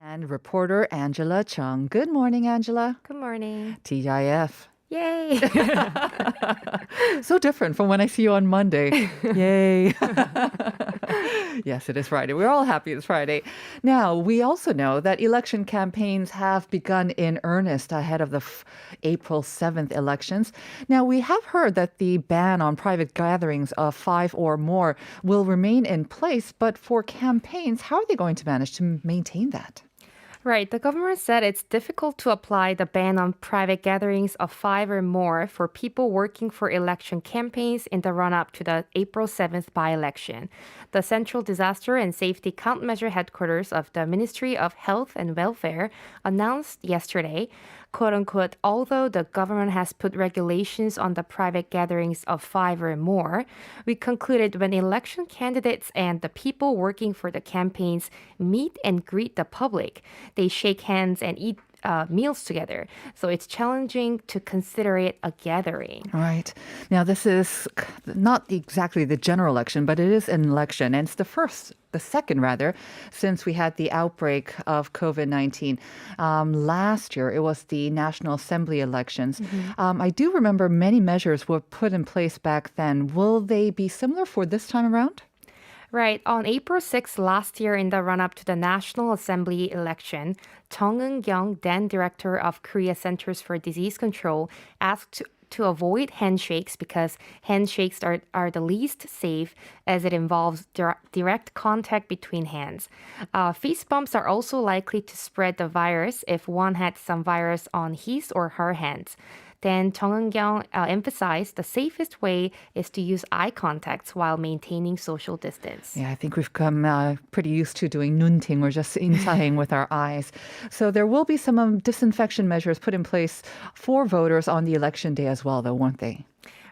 And reporter Angela Chung. Good morning, Angela. Good morning. TIF. Yay! So different from when I see you on Monday. Yay. Yes, it is Friday. We're all happy it's Friday. Now, we also know that election campaigns have begun in earnest ahead of the April 7th elections. Now, we have heard that the ban on private gatherings of five or more will remain in place, but for campaigns, how are they going to manage to maintain that? Right. The government said it's difficult to apply the ban on private gatherings of five or more for people working for election campaigns in the run up to the April 7th by election. The Central Disaster and Safety Countermeasure headquarters of the Ministry of Health and Welfare announced yesterday, quote unquote, although the government has put regulations on the private gatherings of five or more, we concluded when election candidates and the people working for the campaigns meet and greet the public, they shake hands and eat meals together. So it's challenging to consider it a gathering. Right. Now, this is not exactly the general election, but it is an election. And it's the second rather, since we had the outbreak of COVID-19. Last year, it was the National Assembly elections. I do remember many measures were put in place back then. Will they be similar for this time around? Right. On April 6th last year, in the run-up to the National Assembly election, Chung Eun-kyung, then director of Korea Centers for Disease Control, asked to avoid handshakes because handshakes are the least safe as it involves direct contact between hands. Fist bumps are also likely to spread the virus if one had some virus on his or her hands. Then Chung Eun-kyung emphasized the safest way is to use eye contacts while maintaining social distance. Yeah, I think we've come pretty used to doing nunting or just insaying with our eyes. So there will be some disinfection measures put in place for voters on the election day as well, though, won't they?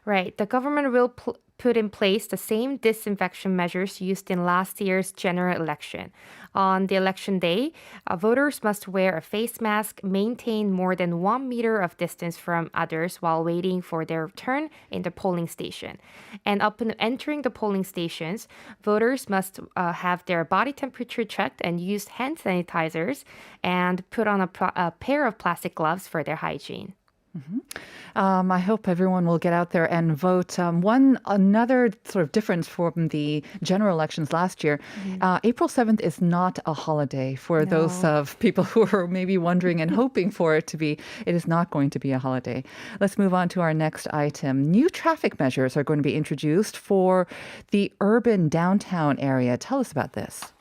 Right. The government will put in place the same disinfection measures used in last year's general election. On the election day, voters must wear a face mask, maintain more than 1 meter of distance from others while waiting for their turn in the polling station. And upon entering the polling stations, voters must have their body temperature checked and use hand sanitizers and put on a pair of plastic gloves for their hygiene. I hope everyone will get out there and vote. Another sort of difference from the general elections last year, April 7th is not a holiday for those No. of people who are maybe wondering and hoping for it to be. It is not going to be a holiday. Let's move on to our next item. New traffic measures are going to be introduced for the urban downtown area. Tell us about this.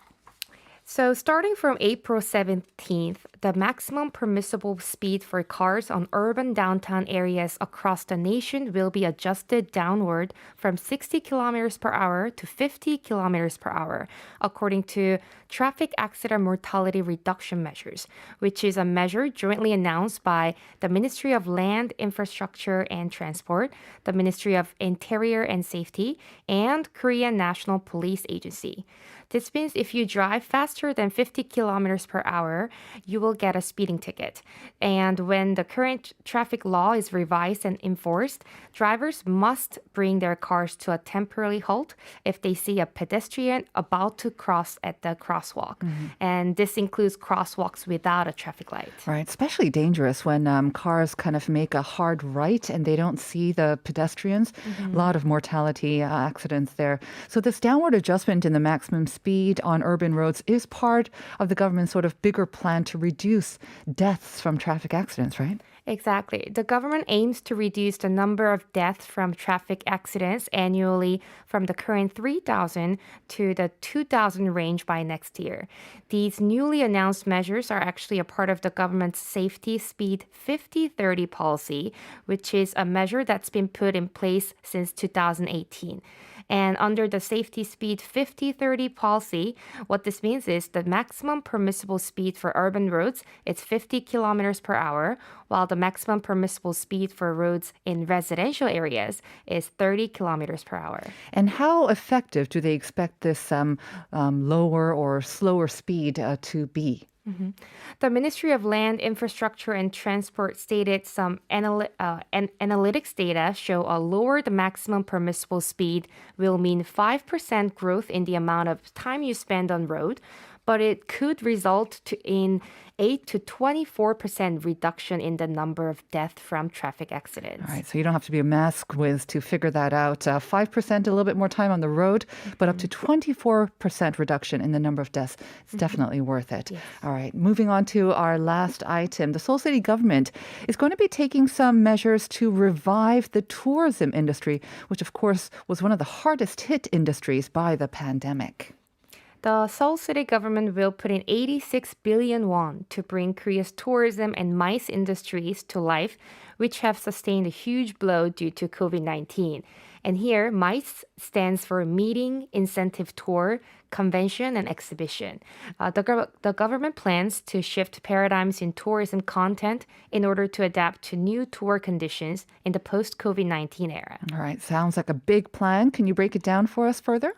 So, starting from April 17th, the maximum permissible speed for cars on urban downtown areas across the nation will be adjusted downward from 60 kilometers per hour to 50 kilometers per hour, according to traffic accident mortality reduction measures, which is a measure jointly announced by the Ministry of Land, Infrastructure and Transport, the Ministry of Interior and Safety, and Korean National Police Agency. This means if you drive faster than 50 kilometers per hour, you will get a speeding ticket. And when the current traffic law is revised and enforced, drivers must bring their cars to a temporary halt if they see a pedestrian about to cross at the crosswalk. And this includes crosswalks without a traffic light. Right, especially dangerous when cars kind of make a hard right and they don't see the pedestrians. A lot of mortality accidents there. So this downward adjustment in the maximum speed on urban roads is part of the government's sort of bigger plan to reduce deaths from traffic accidents, right? Exactly. The government aims to reduce the number of deaths from traffic accidents annually from the current 3,000 to the 2,000 range by next year. These newly announced measures are actually a part of the government's Safety Speed 50/30 policy, which is a measure that's been put in place since 2018. And under the Safety Speed 50/30 policy, what this means is the maximum permissible speed for urban roads is 50 kilometers per hour, while the maximum permissible speed for roads in residential areas is 30 kilometers per hour. And how effective do they expect this lower or slower speed to be? The Ministry of Land, Infrastructure and Transport stated some analytics data show a lowered maximum permissible speed will mean 5% growth in the amount of time you spend on road, but it could result in 8 to 24% reduction in the number of deaths from traffic accidents. All right, so you don't have to be a math whiz to figure that out. 5%, a little bit more time on the road, but up to 24% reduction in the number of deaths. It's definitely worth it. Yes. All right, moving on to our last item. The Seoul City government is going to be taking some measures to revive the tourism industry, which of course was one of the hardest hit industries by the pandemic. The Seoul City government will put in 86 billion won to bring Korea's tourism and MICE industries to life, which have sustained a huge blow due to COVID-19. And here, MICE stands for Meeting, Incentive Tour, Convention, and Exhibition. The government plans to shift paradigms in tourism content in order to adapt to new tour conditions in the post-COVID-19 era. All right, sounds like a big plan. Can you break it down for us further?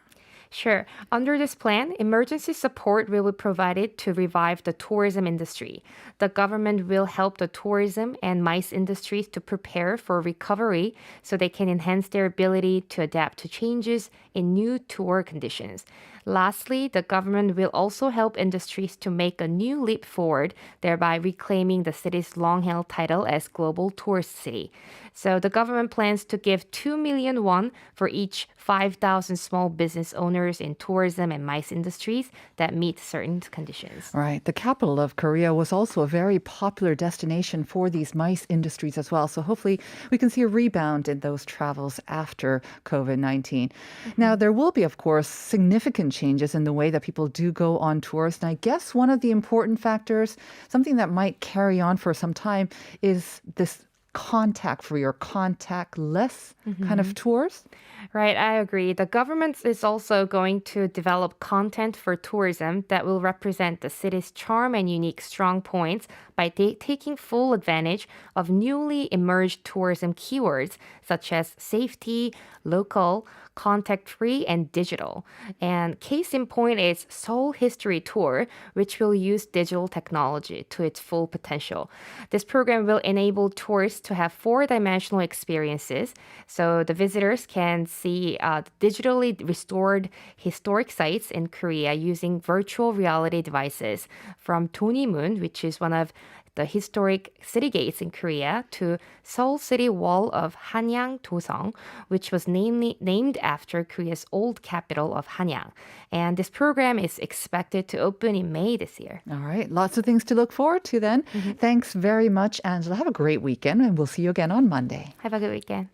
Sure. Under this plan, emergency support will be provided to revive the tourism industry. The government will help the tourism and MICE industries to prepare for recovery so they can enhance their ability to adapt to changes in new tour conditions. Lastly, the government will also help industries to make a new leap forward, thereby reclaiming the city's long-held title as global tourist city. So the government plans to give 2 million won for each 5,000 small business owners in tourism and MICE industries that meet certain conditions. Right. The capital of Korea was also a very popular destination for these MICE industries as well. So hopefully we can see a rebound in those travels after COVID-19. Now, there will be, of course, significant changes in the way that people do go on tours. And I guess one of the important factors, something that might carry on for some time, is this contact-free or contactless kind of tours. Right, I agree. The government is also going to develop content for tourism that will represent the city's charm and unique strong points by taking full advantage of newly emerged tourism keywords such as safety, local, contact-free, and digital. And case in point is Seoul History Tour, which will use digital technology to its full potential. This program will enable tourists to have four-dimensional experiences, so the visitors can see digitally restored historic sites in Korea using virtual reality devices from Donimun, which is one of the historic city gates in Korea, to Seoul City Wall of Hanyang Dosong, which was named after Korea's old capital of Hanyang. And this program is expected to open in May this year. All right. Lots of things to look forward to then. Thanks very much, Angela. Have a great weekend, and we'll see you again on Monday. Have a good weekend.